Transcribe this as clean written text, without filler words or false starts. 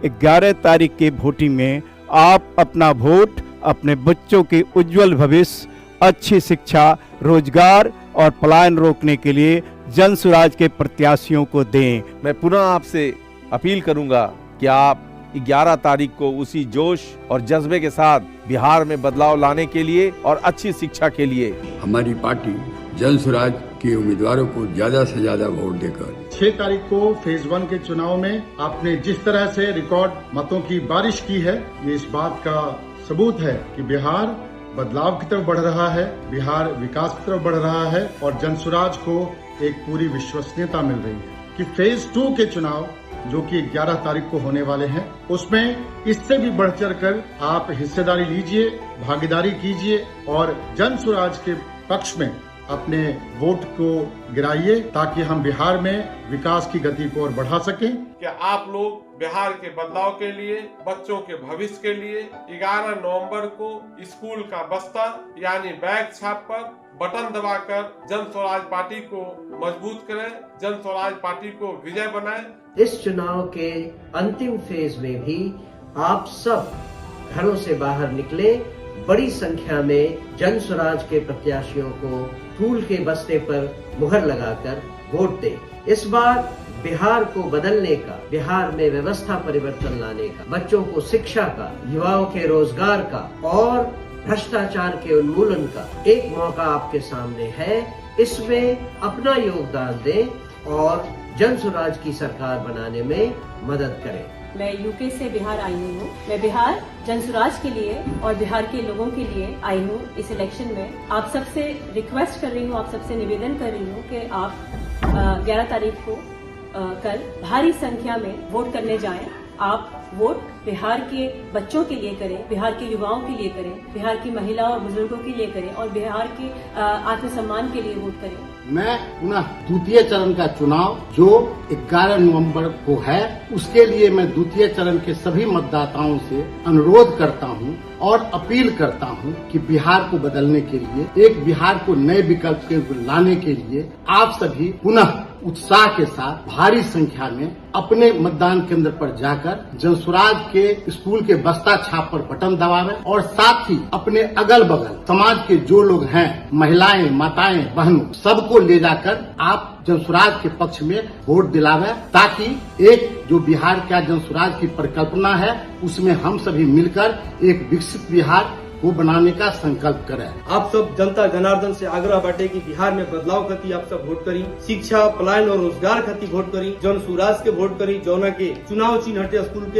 11 तारीख के वोटिंग में आप अपना वोट अपने बच्चों के उज्जवल भविष्य, अच्छी शिक्षा, रोजगार और पलायन रोकने के लिए जन स्वराज के प्रत्याशियों को दें। मैं पुनः आपसे अपील करूंगा कि आप 11 तारीख को उसी जोश और जज्बे के साथ बिहार में बदलाव लाने के लिए और अच्छी शिक्षा के लिए हमारी पार्टी जन स्वराज के उम्मीदवारों को ज्यादा से ज्यादा वोट देकर 6 तारीख को फेज 1 के चुनाव में आपने जिस तरह से रिकॉर्ड मतों की बारिश की है, ये इस बात का सबूत है कि बिहार बदलाव की तरफ बढ़ रहा है, बिहार विकास की तरफ बढ़ रहा है और जन स्वराज को एक पूरी विश्वसनीयता मिल रही है कि फेज 2 के चुनाव जो कि 11 तारीख को होने वाले हैं, उसमें इससे भी बढ़ चढ़ कर आप हिस्सेदारी लीजिए, भागीदारी कीजिए और जन स्वराज के पक्ष में अपने वोट को गिराइए ताकि हम बिहार में विकास की गति को और बढ़ा सकें। कि आप लोग बिहार के बदलाव के लिए, बच्चों के भविष्य के लिए 11 नवंबर को स्कूल का बस्ता यानी बैग छाप पर बटन दबाकर जन स्वराज पार्टी को मजबूत करें, जन स्वराज पार्टी को विजय बनाएं। इस चुनाव के अंतिम फेज में भी आप सब घरों से बाहर निकले, बड़ी संख्या में जन स्वराज के प्रत्याशियों को फूल के बस्ते पर मुहर लगाकर वोट दें। इस बार बिहार को बदलने का, बिहार में व्यवस्था परिवर्तन लाने का, बच्चों को शिक्षा का, युवाओं के रोजगार का और भ्रष्टाचार के उन्मूलन का एक मौका आपके सामने है। इसमें अपना योगदान दें और जन स्वराज की सरकार बनाने में मदद करें। मैं यूके से बिहार आई हूँ। मैं बिहार जन स्वराज के लिए और बिहार के लोगों के लिए आई हूँ। इस इलेक्शन में आप सबसे रिक्वेस्ट कर रही हूँ, आप सबसे निवेदन कर रही हूँ कि आप 11 तारीख को कल भारी संख्या में वोट करने जाएं। आप वोट बिहार के बच्चों के लिए करें, बिहार के युवाओं के लिए करें, बिहार की महिलाओं और बुजुर्गों के लिए करें और बिहार के आत्मसम्मान के लिए वोट करें। मैं पुनः द्वितीय चरण का चुनाव जो 11 नवंबर को है, उसके लिए मैं द्वितीय चरण के सभी मतदाताओं से अनुरोध करता हूं और अपील करता हूं कि बिहार को बदलने के लिए, एक बिहार को नए विकल्प के लाने के लिए आप सभी पुनः उत्साह के साथ भारी संख्या में अपने मतदान केंद्र पर जाकर जन स्वराज के स्कूल के बस्ता छाप पर बटन दबावें और साथ ही अपने अगल बगल समाज के जो लोग हैं, महिलाएं, माताएं, बहनों, सबको ले जाकर आप जन स्वराज के पक्ष में वोट दिलावें ताकि एक जो बिहार का जन स्वराज की परिकल्पना है, उसमें हम सभी मिलकर एक विकसित बिहार को बनाने का संकल्प करें। आप सब जनता जनार्दन से आग्रह बाटे कि बिहार में बदलाव खातिर आप सब वोट करी, शिक्षा, पलायन और रोजगार खातिर वोट करी, जन स्वराज के वोट करी, जौना के चुनाव चिन्ह हटे स्कूल के